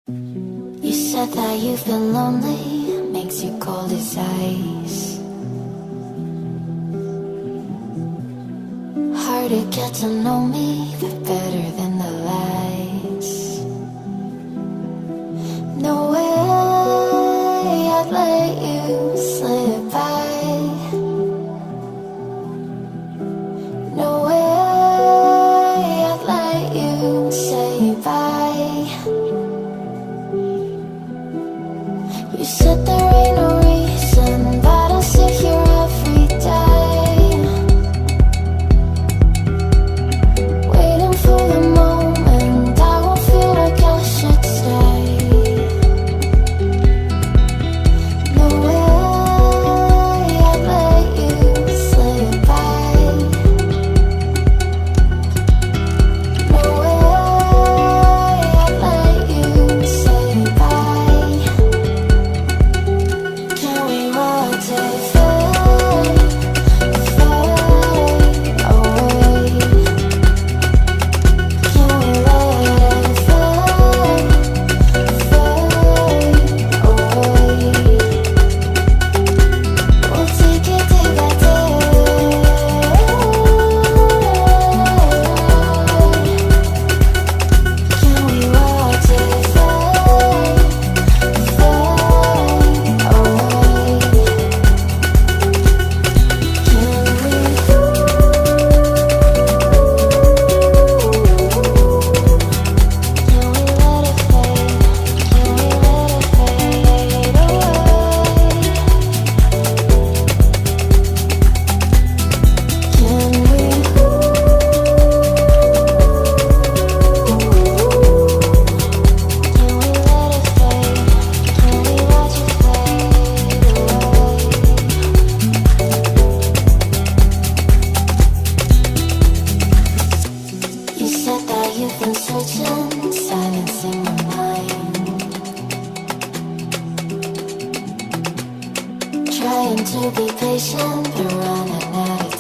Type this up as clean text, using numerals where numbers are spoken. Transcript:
You said that you've been lonely, makes you cold as ice. Hard to get to know me, but better than the lies. No way I'd let you slip by. No way I'd let you say bye. You said there ain't no reason, but I'll sit here every day, waiting for the moment I won't feel like I should stay. No way I'd let you slip by. No way I'd let you say bye. Can we watch it fade, fade away? Can we let it fade, fade away? We'll take it day by day. Can we watch it fade, fade away? You said that you've been searching, silencing my mind, trying to be patient, but running out of